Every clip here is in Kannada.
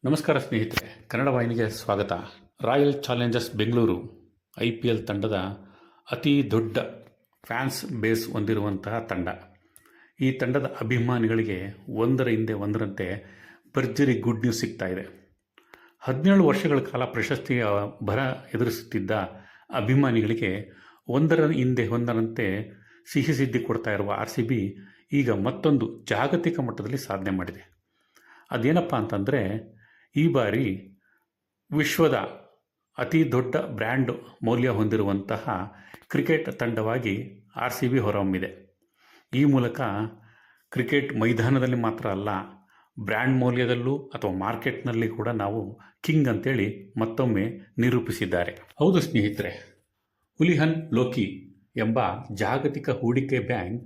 ನಮಸ್ಕಾರ ಸ್ನೇಹಿತರೆ, ಕನ್ನಡ ವಾಹಿನಿಗೆ ಸ್ವಾಗತ. ರಾಯಲ್ ಚಾಲೆಂಜರ್ಸ್ ಬೆಂಗಳೂರು IPL ತಂಡದ ಅತಿ ದೊಡ್ಡ ಫ್ಯಾನ್ಸ್ ಬೇಸ್ ಹೊಂದಿರುವಂತಹ ತಂಡ. ಈ ತಂಡದ ಅಭಿಮಾನಿಗಳಿಗೆ ಒಂದರ ಹಿಂದೆ ಒಂದರಂತೆ ಭರ್ಜರಿ ಗುಡ್ ನ್ಯೂಸ್ ಸಿಗ್ತಾ ಇದೆ. 17 ವರ್ಷಗಳ ಕಾಲ ಪ್ರಶಸ್ತಿಯ ಭರ ಎದುರಿಸುತ್ತಿದ್ದ ಅಭಿಮಾನಿಗಳಿಗೆ ಒಂದರ ಹಿಂದೆ ಒಂದರಂತೆ ಸಿಹಿ ಸುದ್ದಿ ಕೊಡ್ತಾ ಇರುವ RCB ಈಗ ಮತ್ತೊಂದು ಜಾಗತಿಕ ಮಟ್ಟದಲ್ಲಿ ಸಾಧನೆ ಮಾಡಿದೆ. ಅದೇನಪ್ಪ ಅಂತಂದರೆ, ಈ ಬಾರಿ ವಿಶ್ವದ ಅತಿ ದೊಡ್ಡ ಬ್ರ್ಯಾಂಡ್ ಮೌಲ್ಯ ಹೊಂದಿರುವಂತಹ ಕ್ರಿಕೆಟ್ ತಂಡವಾಗಿ RCB ಹೊರಹೊಮ್ಮಿದೆ. ಈ ಮೂಲಕ ಕ್ರಿಕೆಟ್ ಮೈದಾನದಲ್ಲಿ ಮಾತ್ರ ಅಲ್ಲ, ಬ್ರ್ಯಾಂಡ್ ಮೌಲ್ಯದಲ್ಲೂ ಅಥವಾ ಮಾರ್ಕೆಟ್ನಲ್ಲಿ ಕೂಡ ನಾವು ಕಿಂಗ್ ಅಂತೇಳಿ ಮತ್ತೊಮ್ಮೆ ನಿರೂಪಿಸಿದ್ದಾರೆ. ಹೌದು ಸ್ನೇಹಿತರೆ, ಹುಲಿಹನ್ ಲೋಕಿ ಎಂಬ ಜಾಗತಿಕ ಹೂಡಿಕೆ ಬ್ಯಾಂಕ್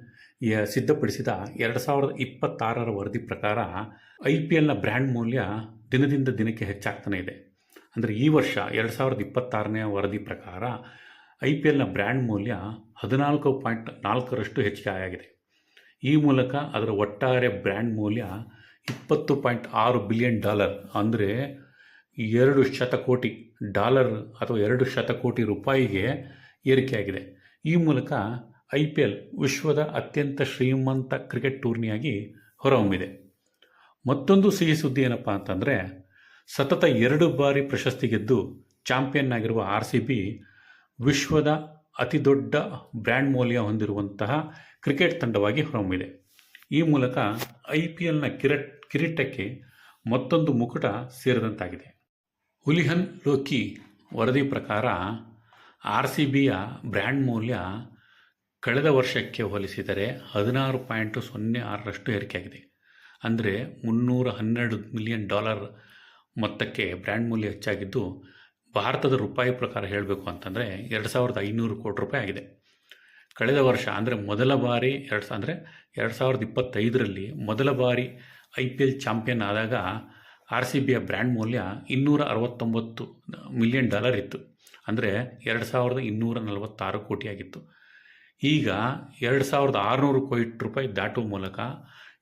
ಸಿದ್ಧಪಡಿಸಿದ 2026ರ ವರದಿ ಪ್ರಕಾರ IPLನ ಬ್ರ್ಯಾಂಡ್ ಮೌಲ್ಯ ದಿನದಿಂದ ದಿನಕ್ಕೆ ಹೆಚ್ಚಾಗ್ತಾನೆ ಇದೆ. ಅಂದರೆ ಈ ವರ್ಷ 2026ನೇ ವರದಿ ಪ್ರಕಾರ IPLನ ಬ್ರ್ಯಾಂಡ್ ಮೌಲ್ಯ 14.4ರಷ್ಟು ಹೆಚ್ಚಿಗೆ ಆಗಿದೆ. ಈ ಮೂಲಕ ಅದರ ಒಟ್ಟಾರೆ ಬ್ರ್ಯಾಂಡ್ ಮೌಲ್ಯ $20.6 ಬಿಲಿಯನ್, ಅಂದರೆ $2 ಶತಕೋಟಿ ಅಥವಾ $2 ಶತಕೋಟಿ ರೂಪಾಯಿಗೆ ಏರಿಕೆಯಾಗಿದೆ. ಈ ಮೂಲಕ IPL ವಿಶ್ವದ ಅತ್ಯಂತ ಶ್ರೀಮಂತ ಕ್ರಿಕೆಟ್ ಟೂರ್ನಿಯಾಗಿ ಹೊರಹೊಮ್ಮಿದೆ. ಮತ್ತೊಂದು ಸಿಹಿ ಸುದ್ದಿ ಏನಪ್ಪ ಅಂತಂದರೆ, ಸತತ 2 ಬಾರಿ ಪ್ರಶಸ್ತಿ ಗೆದ್ದು ಚಾಂಪಿಯನ್ ಆಗಿರುವ RCB ವಿಶ್ವದ ಅತಿ ದೊಡ್ಡ ಬ್ರ್ಯಾಂಡ್ ಮೌಲ್ಯ ಹೊಂದಿರುವಂತಹ ಕ್ರಿಕೆಟ್ ತಂಡವಾಗಿ ಹೊರಹೊಮ್ಮಿದೆ. ಈ ಮೂಲಕ IPLನ ಕಿರೀಟಕ್ಕೆ ಮತ್ತೊಂದು ಮುಕುಟ ಸೇರಿದಂತಾಗಿದೆ. ಹುಲಿಹನ್ ಲೋಕಿ ವರದಿ ಪ್ರಕಾರ RCBಯ ಬ್ರ್ಯಾಂಡ್ ಮೌಲ್ಯ ಕಳೆದ ವರ್ಷಕ್ಕೆ ಹೋಲಿಸಿದರೆ 16.06ರಷ್ಟು ಏರಿಕೆಯಾಗಿದೆ. ಅಂದರೆ $312 ಮಿಲಿಯನ್ ಮೊತ್ತಕ್ಕೆ ಬ್ರ್ಯಾಂಡ್ ಮೌಲ್ಯ ಹೆಚ್ಚಾಗಿದ್ದು, ಭಾರತದ ರೂಪಾಯಿ ಪ್ರಕಾರ ಹೇಳಬೇಕು ಅಂತಂದರೆ 2500 ಕೋಟಿ ರೂಪಾಯಿ ಆಗಿದೆ. ಕಳೆದ ವರ್ಷ ಅಂದರೆ ಮೊದಲ ಬಾರಿ 2025ರಲ್ಲಿ ಮೊದಲ ಬಾರಿ IPL ಚಾಂಪಿಯನ್ ಆದಾಗ RCBಯ ಬ್ರ್ಯಾಂಡ್ ಮೌಲ್ಯ $269 ಮಿಲಿಯನ್ ಇತ್ತು. ಅಂದರೆ 2246 ಕೋಟಿಯಾಗಿತ್ತು. ಈಗ 2600 ಕೋಟಿ ರೂಪಾಯಿ ದಾಟುವ ಮೂಲಕ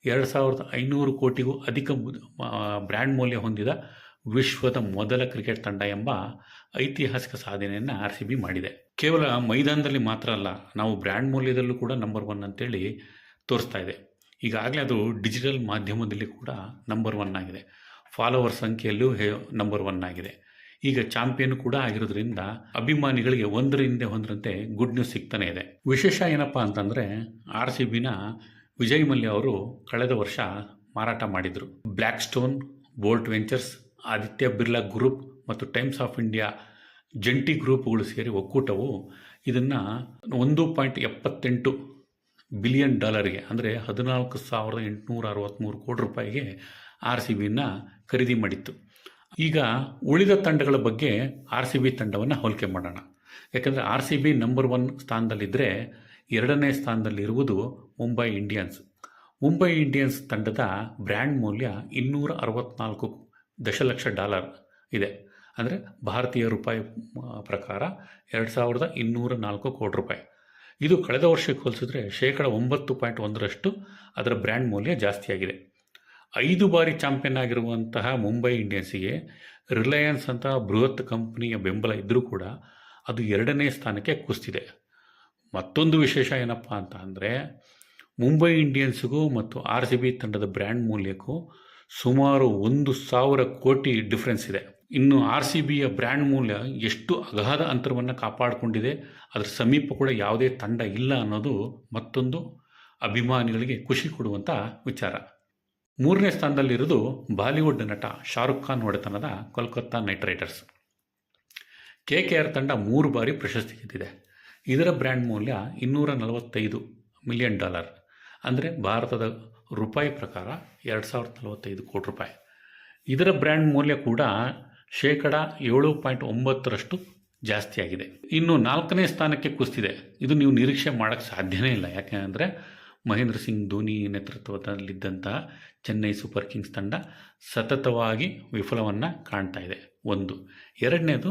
2500 ಕೋಟಿಗೂ ಅಧಿಕ ಬ್ರ್ಯಾಂಡ್ ಮೌಲ್ಯ ಹೊಂದಿದ ವಿಶ್ವದ ಮೊದಲ ಕ್ರಿಕೆಟ್ ತಂಡ ಎಂಬ ಐತಿಹಾಸಿಕ ಸಾಧನೆಯನ್ನು RCB ಮಾಡಿದೆ. ಕೇವಲ ಮೈದಾನದಲ್ಲಿ ಮಾತ್ರ ಅಲ್ಲ, ನಾವು ಬ್ರ್ಯಾಂಡ್ ಮೌಲ್ಯದಲ್ಲೂ ಕೂಡ ನಂಬರ್ 1 ಅಂತೇಳಿ ತೋರಿಸ್ತಾ ಇದೆ. ಈಗಾಗಲೇ ಅದು ಡಿಜಿಟಲ್ ಮಾಧ್ಯಮದಲ್ಲಿ ಕೂಡ ನಂಬರ್ 1 ಆಗಿದೆ. ಫಾಲೋವರ್ ಸಂಖ್ಯೆಯಲ್ಲೂ ನಂಬರ್ 1 ಆಗಿದೆ. ಈಗ ಚಾಂಪಿಯನ್ ಕೂಡ ಆಗಿರೋದ್ರಿಂದ ಅಭಿಮಾನಿಗಳಿಗೆ ಒಂದರ ಹಿಂದೆ ಒಂದರಂತೆ ಗುಡ್ ನ್ಯೂಸ್ ಸಿಗ್ತಾನೆ ಇದೆ. ವಿಶೇಷ ಏನಪ್ಪ ಅಂತಂದರೆ, RCBನ ವಿಜಯ್ ಮಲ್ಯ ಅವರು ಕಳೆದ ವರ್ಷ ಮಾರಾಟ ಮಾಡಿದರು. Black stone, bolt ventures, Aditya Birla group ಮತ್ತು ಟೈಮ್ಸ್ ಆಫ್ ಇಂಡಿಯಾ ಜಂಟಿ ಗ್ರೂಪ್ಗಳು ಸೇರಿ ಒಕ್ಕೂಟವು ಇದನ್ನು $1.78 ಬಿಲಿಯನ್, ಅಂದರೆ 14,863 ಕೋಟಿ ರೂಪಾಯಿಗೆ RCBನ ಖರೀದಿ ಮಾಡಿತ್ತು. ಈಗ ಉಳಿದ ತಂಡಗಳ ಬಗ್ಗೆ RCB ತಂಡವನ್ನು ಹೋಲಿಕೆ ಮಾಡೋಣ. ಯಾಕಂದರೆ RCB ನಂಬರ್ 1 ಸ್ಥಾನದಲ್ಲಿದ್ದರೆ 2ನೇ ಸ್ಥಾನದಲ್ಲಿರುವುದು ಮುಂಬೈ ಇಂಡಿಯನ್ಸ್. ಮುಂಬೈ ಇಂಡಿಯನ್ಸ್ ತಂಡದ ಬ್ರ್ಯಾಂಡ್ ಮೌಲ್ಯ $264 ದಶಲಕ್ಷ ಇದೆ. ಅಂದರೆ ಭಾರತೀಯ ರೂಪಾಯಿ ಪ್ರಕಾರ 2204 ಕೋಟಿ ರೂಪಾಯಿ. ಇದು ಕಳೆದ ವರ್ಷಕ್ಕೆ ಹೋಲಿಸಿದ್ರೆ 9.1ರಷ್ಟು ಅದರ ಬ್ರ್ಯಾಂಡ್ ಮೌಲ್ಯ ಜಾಸ್ತಿಯಾಗಿದೆ. 5 ಬಾರಿ ಚಾಂಪಿಯನ್ ಆಗಿರುವಂತಹ ಮುಂಬೈ ಇಂಡಿಯನ್ಸಿಗೆ ರಿಲಯನ್ಸ್ ಅಂತ ಬೃಹತ್ ಕಂಪನಿಯ ಬೆಂಬಲ ಇದ್ದರೂ ಕೂಡ ಅದು 2ನೇ ಸ್ಥಾನಕ್ಕೆ ಕುಸಿದಿದೆ. ಮತ್ತೊಂದು ವಿಶೇಷ ಏನಪ್ಪ ಅಂತ ಅಂದರೆ, ಮುಂಬೈ ಇಂಡಿಯನ್ಸ್ಗೂ ಮತ್ತು RCB ತಂಡದ ಬ್ರ್ಯಾಂಡ್ ಮೌಲ್ಯಕ್ಕೂ ಸುಮಾರು 1,000 ಕೋಟಿ ಡಿಫ್ರೆನ್ಸ್ ಇದೆ. ಇನ್ನು RCBಯ ಬ್ರ್ಯಾಂಡ್ ಮೌಲ್ಯ ಎಷ್ಟು ಅಗಾಧ ಅಂತರವನ್ನು ಕಾಪಾಡಿಕೊಂಡಿದೆ, ಅದರ ಸಮೀಪ ಕೂಡ ಯಾವುದೇ ತಂಡ ಇಲ್ಲ ಅನ್ನೋದು ಮತ್ತೊಂದು ಅಭಿಮಾನಿಗಳಿಗೆ ಖುಷಿ ಕೊಡುವಂಥ ವಿಚಾರ. 3ನೇ ಸ್ಥಾನದಲ್ಲಿರೋದು ಬಾಲಿವುಡ್ ನಟ ಶಾರುಖ್ ಖಾನ್ ಒಡೆತನದ ಕೋಲ್ಕತ್ತಾ ನೈಟ್ ರೈಡರ್ಸ್. KKR ತಂಡ 3 ಬಾರಿ ಪ್ರಶಸ್ತಿ ಗೆದ್ದಿದೆ. ಇದರ ಬ್ರ್ಯಾಂಡ್ ಮೌಲ್ಯ $245 ಮಿಲಿಯನ್, ಅಂದರೆ ಭಾರತದ ರೂಪಾಯಿ ಪ್ರಕಾರ 2045 ಕೋಟಿ ರೂಪಾಯಿ. ಇದರ ಬ್ರ್ಯಾಂಡ್ ಮೌಲ್ಯ ಕೂಡ 7.9ರಷ್ಟು ಜಾಸ್ತಿಯಾಗಿದೆ. ಇನ್ನು 4ನೇ ಸ್ಥಾನಕ್ಕೆ ಕುಸಿದಿದೆ. ಇದು ನೀವು ನಿರೀಕ್ಷೆ ಮಾಡೋಕ್ಕೆ ಸಾಧ್ಯನೇ ಇಲ್ಲ. ಯಾಕೆಂದರೆ ಮಹೇಂದ್ರ ಸಿಂಗ್ ಧೋನಿ ನೇತೃತ್ವದಲ್ಲಿದ್ದಂತಹ ಚೆನ್ನೈ ಸೂಪರ್ ಕಿಂಗ್ಸ್ ತಂಡ ಸತತವಾಗಿ ವಿಫಲವನ್ನು ಕಾಣ್ತಾ ಇದೆ. 1. 2ನೇದು,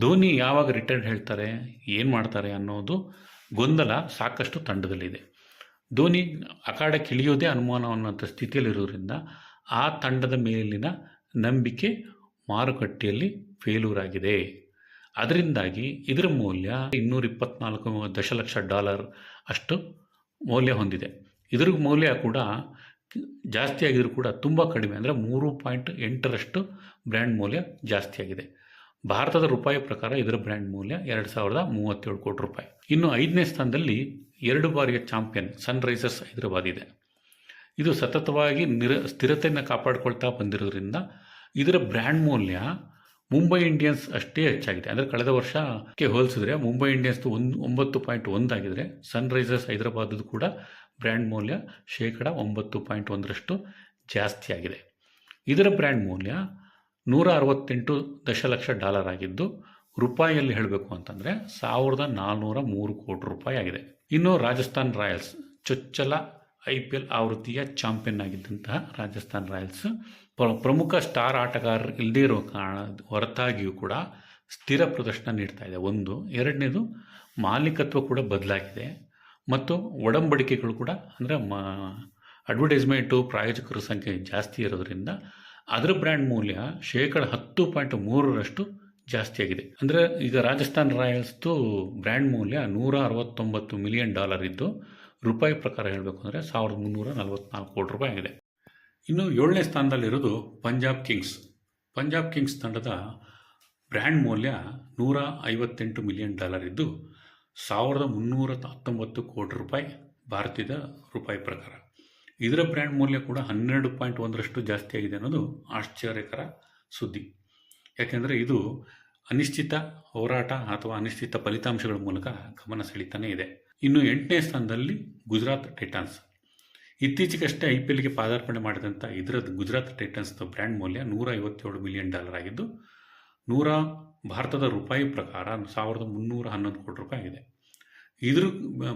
ಧೋನಿ ಯಾವಾಗ ರಿಟೈರ್ಡ್ ಹೇಳ್ತಾರೆ, ಏನು ಮಾಡ್ತಾರೆ ಅನ್ನೋದು ಗೊಂದಲ ಸಾಕಷ್ಟು ತಂಡದಲ್ಲಿದೆ. ಧೋನಿ ಅಖಾಡಕ್ಕೆ ಇಳಿಯೋದೇ ಅನುಮಾನ ಅನ್ನೋಂಥ ಸ್ಥಿತಿಯಲ್ಲಿರೋದ್ರಿಂದ ಆ ತಂಡದ ಮೇಲಿನ ನಂಬಿಕೆ ಮಾರುಕಟ್ಟೆಯಲ್ಲಿ ಫೇಲ್ಯೂರ್ ಆಗಿದೆ. ಅದರಿಂದಾಗಿ ಇದರ ಮೌಲ್ಯ $224 ದಶಲಕ್ಷ ಅಷ್ಟು ಮೌಲ್ಯ ಹೊಂದಿದೆ. ಇದರ ಮೌಲ್ಯ ಕೂಡ ಜಾಸ್ತಿ ಆಗಿದ್ರು ಕೂಡ ತುಂಬ ಕಡಿಮೆ, ಅಂದರೆ 3.8ರಷ್ಟು ಬ್ರ್ಯಾಂಡ್ ಮೌಲ್ಯ ಜಾಸ್ತಿ ಆಗಿದೆ. ಭಾರತದ ರೂಪಾಯಿ ಪ್ರಕಾರ ಇದರ ಬ್ರ್ಯಾಂಡ್ ಮೌಲ್ಯ $2037 ಕೋಟಿ ರೂಪಾಯಿ. ಇನ್ನು 5ನೇ ಸ್ಥಾನದಲ್ಲಿ 2 ಬಾರಿಯ ಚಾಂಪಿಯನ್ ಸನ್ರೈಸರ್ಸ್ ಹೈದರಾಬಾದ್ ಇದೆ. ಇದು ಸತತವಾಗಿ ಸ್ಥಿರತೆಯನ್ನು ಕಾಪಾಡಿಕೊಳ್ತಾ ಬಂದಿರೋದ್ರಿಂದ ಇದರ ಬ್ರ್ಯಾಂಡ್ ಮೌಲ್ಯ ಮುಂಬೈ ಇಂಡಿಯನ್ಸ್ ಅಷ್ಟೇ ಹೆಚ್ಚಾಗಿದೆ. ಅಂದರೆ ಕಳೆದ ವರ್ಷಕ್ಕೆ ಹೋಲಿಸಿದ್ರೆ ಮುಂಬೈ ಇಂಡಿಯನ್ಸ್ 9.1 ಆಗಿದ್ರೆ ಸನ್ರೈಸರ್ಸ್ ಹೈದರಾಬಾದ್ ಕೂಡ ಬ್ರ್ಯಾಂಡ್ ಮೌಲ್ಯ 9.1ರಷ್ಟು ಜಾಸ್ತಿ ಆಗಿದೆ. ಇದರ ಬ್ರ್ಯಾಂಡ್ ಮೌಲ್ಯ $168 ದಶಲಕ್ಷ ಆಗಿದ್ದು ರೂಪಾಯಿಯಲ್ಲಿ ಹೇಳಬೇಕು ಅಂತಂದರೆ 1403 ಕೋಟಿ ರೂಪಾಯಿ ಆಗಿದೆ. ಇನ್ನು ರಾಜಸ್ಥಾನ್ ರಾಯಲ್ಸ್, ಚೊಚ್ಚಲ IPL ಆವೃತ್ತಿಯ ಚಾಂಪಿಯನ್ ಆಗಿದ್ದಂತಹ ರಾಜಸ್ಥಾನ್ ರಾಯಲ್ಸ್ ಪ್ರಮುಖ ಸ್ಟಾರ್ ಆಟಗಾರರು ಇಲ್ಲದೇ ಇರೋ ಕಾರಣ ಹೊರತಾಗಿಯೂ ಕೂಡ ಸ್ಥಿರ ಪ್ರದರ್ಶನ ನೀಡ್ತಾ ಇದೆ. ಒಂದು. ಎರಡನೇದು, ಮಾಲೀಕತ್ವ ಕೂಡ ಬದಲಾಗಿದೆ ಮತ್ತು ಒಡಂಬಡಿಕೆಗಳು ಕೂಡ, ಅಂದರೆ ಅಡ್ವರ್ಟೈಸ್ಮೆಂಟು ಪ್ರಾಯೋಜಕರ ಸಂಖ್ಯೆ ಜಾಸ್ತಿ ಇರೋದ್ರಿಂದ ಅದರ ಬ್ರ್ಯಾಂಡ್ ಮೌಲ್ಯ 10.3ರಷ್ಟು ಜಾಸ್ತಿ ಆಗಿದೆ. ಅಂದರೆ ಈಗ ರಾಜಸ್ಥಾನ್ ರಾಯಲ್ಸ್ದು ಬ್ರ್ಯಾಂಡ್ ಮೌಲ್ಯ $169 ಮಿಲಿಯನ್ ಇದ್ದು ರೂಪಾಯಿ ಪ್ರಕಾರ ಹೇಳಬೇಕು ಅಂದರೆ 1344 ಕೋಟಿ ರೂಪಾಯಿ ಆಗಿದೆ. ಇನ್ನು 7ನೇ ಸ್ಥಾನದಲ್ಲಿರೋದು ಪಂಜಾಬ್ ಕಿಂಗ್ಸ್. ಪಂಜಾಬ್ ಕಿಂಗ್ಸ್ ತಂಡದ ಬ್ರ್ಯಾಂಡ್ ಮೌಲ್ಯ $158 ಮಿಲಿಯನ್ ಇದ್ದು 1319 ಕೋಟಿ ರೂಪಾಯಿ ಭಾರತೀಯ ರೂಪಾಯಿ ಪ್ರಕಾರ. ಇದರ ಬ್ರ್ಯಾಂಡ್ ಮೌಲ್ಯ ಕೂಡ 12.1ರಷ್ಟು ಜಾಸ್ತಿ ಆಗಿದೆ ಅನ್ನೋದು ಆಶ್ಚರ್ಯಕರ ಸುದ್ದಿ. ಯಾಕೆಂದರೆ ಇದು ಅನಿಶ್ಚಿತ ಹೋರಾಟ ಅಥವಾ ಅನಿಶ್ಚಿತ ಫಲಿತಾಂಶಗಳ ಮೂಲಕ ಗಮನ ಸೆಳೀತಾನೆ ಇದೆ. ಇನ್ನು 8ನೇ ಸ್ಥಾನದಲ್ಲಿ ಗುಜರಾತ್ ಟೈಟನ್ಸ್. ಇತ್ತೀಚೆಗಷ್ಟೇ IPLಗೆ ಪಾದಾರ್ಪಣೆ ಮಾಡಿದಂಥ ಇದರದ್ದು ಗುಜರಾತ್ ಟೈಟನ್ಸ್ನ ಬ್ರ್ಯಾಂಡ್ ಮೌಲ್ಯ $157 ಮಿಲಿಯನ್ ಆಗಿದ್ದು ಭಾರತದ ರೂಪಾಯಿ ಪ್ರಕಾರ 1311 ಕೋಟಿ ರೂಪಾಯಿ ಆಗಿದೆ. ಇದ್ರ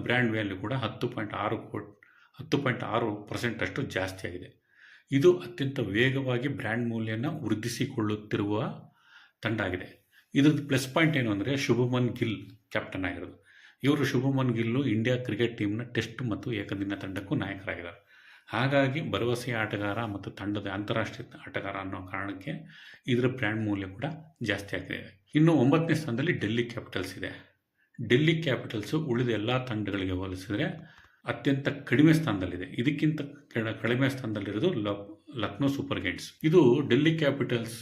ಬ್ರ್ಯಾಂಡ್ ವ್ಯಾಲ್ಯೂ ಕೂಡ 10.6% ಜಾಸ್ತಿ ಆಗಿದೆ. ಇದು ಅತ್ಯಂತ ವೇಗವಾಗಿ ಬ್ರ್ಯಾಂಡ್ ಮೌಲ್ಯನ ವೃದ್ಧಿಸಿಕೊಳ್ಳುತ್ತಿರುವ ತಂಡ ಆಗಿದೆ. ಇದ್ರದ್ದು ಪ್ಲಸ್ ಪಾಯಿಂಟ್ ಏನು ಅಂದರೆ ಶುಭಮನ್ ಗಿಲ್ ಕ್ಯಾಪ್ಟನ್ ಆಗಿರೋದು. ಇವರು ಶುಭಮನ್ ಗಿಲ್ಲು ಇಂಡಿಯಾ ಕ್ರಿಕೆಟ್ ಟೀಮ್ನ ಟೆಸ್ಟ್ ಮತ್ತು ಏಕದಿನ ತಂಡಕ್ಕೂ ನಾಯಕರಾಗಿದ್ದಾರೆ. ಹಾಗಾಗಿ ಭರವಸೆಯ ಆಟಗಾರ ಮತ್ತು ತಂಡದ ಅಂತಾರಾಷ್ಟ್ರೀಯ ಆಟಗಾರ ಅನ್ನೋ ಕಾರಣಕ್ಕೆ ಇದರ ಬ್ರ್ಯಾಂಡ್ ಮೌಲ್ಯ ಕೂಡ ಜಾಸ್ತಿ ಆಗಿದೆ. ಇನ್ನು 9ನೇ ಸ್ಥಾನದಲ್ಲಿ ಡೆಲ್ಲಿ ಕ್ಯಾಪಿಟಲ್ಸ್ ಇದೆ. ಡೆಲ್ಲಿ ಕ್ಯಾಪಿಟಲ್ಸು ಉಳಿದ ಎಲ್ಲ ತಂಡಗಳಿಗೆ ಹೋಲಿಸಿದರೆ ಅತ್ಯಂತ ಕಡಿಮೆ ಸ್ಥಾನದಲ್ಲಿದೆ. ಇದಕ್ಕಿಂತ ಕಡಿಮೆ ಸ್ಥಾನದಲ್ಲಿರೋದು ಲಕ್ನೋ ಸೂಪರ್ ಜೈಂಟ್ಸ್. ಇದು ಡೆಲ್ಲಿ ಕ್ಯಾಪಿಟಲ್ಸ್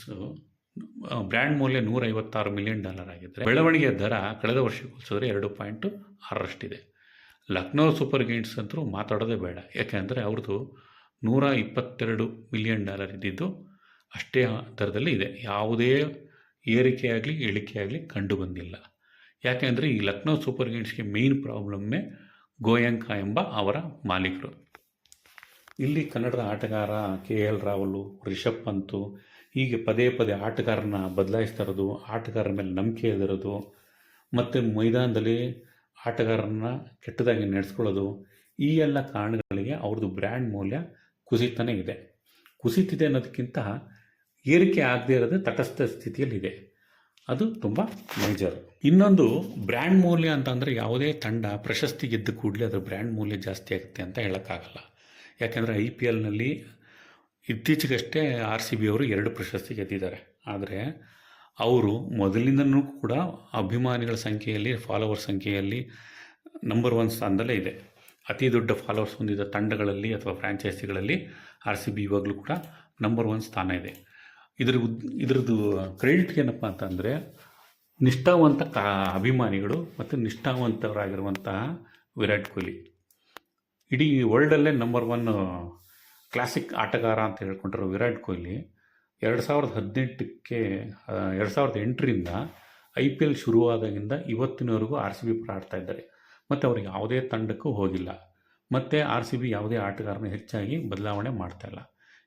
ಬ್ರ್ಯಾಂಡ್ ಮೌಲ್ಯ $156 ಮಿಲಿಯನ್ ಆಗಿದ್ದರೆ ಬೆಳವಣಿಗೆಯ ದರ ಕಳೆದ ವರ್ಷಕ್ಕೆ ಹೋಲಿಸಿದ್ರೆ 2.6ರಷ್ಟಿದೆ. ಲಕ್ನೋ ಸೂಪರ್ ಜೈಂಟ್ಸ್ ಅಂತೂ ಮಾತಾಡೋದೇ ಬೇಡ. ಯಾಕೆಂದರೆ ಅವ್ರದ್ದು $122 ಮಿಲಿಯನ್ ಇದ್ದಿದ್ದು ಅಷ್ಟೇ ದರದಲ್ಲಿ ಇದೆ. ಯಾವುದೇ ಏರಿಕೆಯಾಗಲಿ ಇಳಿಕೆಯಾಗಲಿ ಕಂಡು ಬಂದಿಲ್ಲ. ಯಾಕೆಂದರೆ ಈ ಲಕ್ನೋ ಸೂಪರ್ ಜೈಂಟ್ಸ್ಗೆ ಮೇಯ್ನ್ ಪ್ರಾಬ್ಲಮ್ಮೇ ಗೋಯಂಕ ಎಂಬ ಅವರ ಮಾಲೀಕರು. ಇಲ್ಲಿ ಕನ್ನಡದ ಆಟಗಾರ KL ರಾಹುಲ್, ರಿಷಬ್ ಪಂತ್ ಹೀಗೆ ಪದೇ ಪದೇ ಆಟಗಾರನ ಬದಲಾಯಿಸ್ತಾ ಇರೋದು, ಆಟಗಾರರ ಮೇಲೆ ನಂಬಿಕೆ ಇರೋದು ಮತ್ತು ಮೈದಾನದಲ್ಲಿ ಆಟಗಾರರನ್ನ ಕೆಟ್ಟದಾಗಿ ನಡೆಸ್ಕೊಳ್ಳೋದು, ಈ ಎಲ್ಲ ಕಾರಣಗಳಿಗೆ ಅವ್ರದ್ದು ಬ್ರ್ಯಾಂಡ್ ಮೌಲ್ಯ ಕುಸಿತಾನೇ ಇದೆ. ಕುಸಿತಿದೆ ಅನ್ನೋದಕ್ಕಿಂತ ಏರಿಕೆ ಆಗದೇ ಇರೋದು ತಟಸ್ಥ ಸ್ಥಿತಿಯಲ್ಲಿದೆ. ಅದು ತುಂಬ ಮೇಜರ್. ಇನ್ನೊಂದು, ಬ್ರ್ಯಾಂಡ್ ಮೌಲ್ಯ ಅಂತಂದರೆ ಯಾವುದೇ ತಂಡ ಪ್ರಶಸ್ತಿ ಗೆದ್ದ ಕೂಡಲೇ ಅದರ ಬ್ರ್ಯಾಂಡ್ ಮೌಲ್ಯ ಜಾಸ್ತಿ ಆಗುತ್ತೆ ಅಂತ ಹೇಳೋಕ್ಕಾಗಲ್ಲ. ಯಾಕೆಂದರೆ IPLನಲ್ಲಿ ಇತ್ತೀಚೆಗಷ್ಟೇ RCB ಅವರು 2 ಪ್ರಶಸ್ತಿ ಗೆದ್ದಿದ್ದಾರೆ. ಆದರೆ ಅವರು ಮೊದಲಿಂದನೂ ಕೂಡ ಅಭಿಮಾನಿಗಳ ಸಂಖ್ಯೆಯಲ್ಲಿ, ಫಾಲೋವರ್ ಸಂಖ್ಯೆಯಲ್ಲಿ ನಂಬರ್ 1 ಸ್ಥಾನದಲ್ಲೇ ಇದೆ. ಅತಿ ದೊಡ್ಡ ಫಾಲೋವರ್ಸ್ ಹೊಂದಿದ ತಂಡಗಳಲ್ಲಿ ಅಥವಾ ಫ್ರ್ಯಾಂಚೈಸಿಗಳಲ್ಲಿ RCB ಇವಾಗಲೂ ಕೂಡ ನಂಬರ್ 1 ಸ್ಥಾನ ಇದೆ. ಇದ್ರದ್ದು ಕ್ರೆಡಿಟ್ ಏನಪ್ಪ ಅಂತಂದರೆ ನಿಷ್ಠಾವಂತ ಅಭಿಮಾನಿಗಳು ಮತ್ತು ನಿಷ್ಠಾವಂತರಾಗಿರುವಂತಹ ವಿರಾಟ್ ಕೊಹ್ಲಿ. ಇಡೀ ವರ್ಲ್ಡಲ್ಲೇ ನಂಬರ್ 1 ಕ್ಲಾಸಿಕ್ ಆಟಗಾರ ಅಂತ ಹೇಳ್ಕೊಂಡಿರೋ ವಿರಾಟ್ ಕೊಹ್ಲಿ 2008ರಿಂದ IPL ಶುರುವಾದಾಗಿಂದ ಇವತ್ತಿನವರೆಗೂ RCB ಪರ ಆಡ್ತಾ ಇದ್ದಾರೆ. ಮತ್ತು ಅವ್ರಿಗೆ ಯಾವುದೇ ತಂಡಕ್ಕೂ ಹೋಗಿಲ್ಲ. ಮತ್ತು RCB ಯಾವುದೇ ಆಟಗಾರನ ಹೆಚ್ಚಾಗಿ ಬದಲಾವಣೆ ಮಾಡ್ತಾಯಿಲ್ಲ.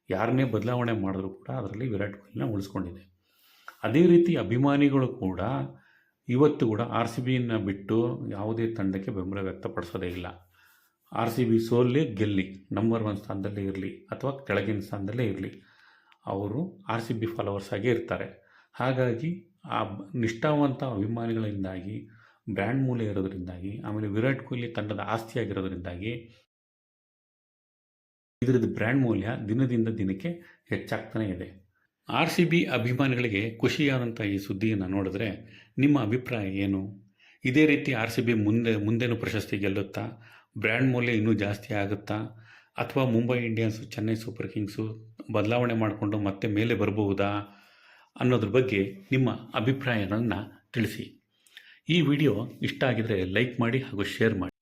ಯಾರನ್ನೇ ಬದಲಾವಣೆ ಮಾಡಿದ್ರು ಕೂಡ ಅದರಲ್ಲಿ ವಿರಾಟ್ ಕೊಹ್ಲಿನ ಉಳಿಸ್ಕೊಂಡಿದೆ. ಅದೇ ರೀತಿ ಅಭಿಮಾನಿಗಳು ಕೂಡ ಇವತ್ತು ಕೂಡ RCBನ ಬಿಟ್ಟು ಯಾವುದೇ ತಂಡಕ್ಕೆ ಬೆಂಬಲ ವ್ಯಕ್ತಪಡಿಸೋದೇ ಇಲ್ಲ. RCB ಸೋಲ್ಲಿ ಗೆಲ್ಲಿ, ನಂಬರ್ 1 ಸ್ಥಾನದಲ್ಲೇ ಇರಲಿ ಅಥವಾ ಕೆಳಗಿನ ಸ್ಥಾನದಲ್ಲೇ ಇರಲಿ, ಅವರು RCB ಫಾಲೋವರ್ಸ್ ಆಗೇ ಇರ್ತಾರೆ. ಹಾಗಾಗಿ ಆ ನಿಷ್ಠಾವಂತ ಅಭಿಮಾನಿಗಳಿಂದಾಗಿ, ಬ್ರ್ಯಾಂಡ್ ಮೌಲ್ಯ ಇರೋದ್ರಿಂದಾಗಿ, ಆಮೇಲೆ ವಿರಾಟ್ ಕೊಹ್ಲಿ ತಂಡದ ಆಸ್ತಿಯಾಗಿರೋದ್ರಿಂದಾಗಿ ಇದರದ್ದು ಬ್ರ್ಯಾಂಡ್ ಮೌಲ್ಯ ದಿನದಿಂದ ದಿನಕ್ಕೆ ಹೆಚ್ಚಾಗ್ತಾನೇ ಇದೆ. RCB ಅಭಿಮಾನಿಗಳಿಗೆ ಖುಷಿಯಾದಂಥ ಈ ಸುದ್ದಿಯನ್ನು ನೋಡಿದ್ರೆ ನಿಮ್ಮ ಅಭಿಪ್ರಾಯ ಏನು? ಇದೇ ರೀತಿ RCB ಮುಂದೇನು ಪ್ರಶಸ್ತಿ ಗೆಲ್ಲುತ್ತಾ? ಬ್ರ್ಯಾಂಡ್ ಮೌಲ್ಯ ಇನ್ನೂ ಜಾಸ್ತಿ ಆಗುತ್ತಾ? ಅಥವಾ Mumbai Indians, Chennai super Kings ಬದಲಾವಣೆ ಮಾಡಿಕೊಂಡು ಮತ್ತೆ ಮೇಲೆ ಬರಬಹುದಾ ಅನ್ನೋದ್ರ ಬಗ್ಗೆ ನಿಮ್ಮ ಅಭಿಪ್ರಾಯಗಳನ್ನು ತಿಳಿಸಿ. ಈ ವಿಡಿಯೋ ಇಷ್ಟ ಆಗಿದರೆ ಲೈಕ್ ಮಾಡಿ ಹಾಗೂ ಶೇರ್ ಮಾಡಿ.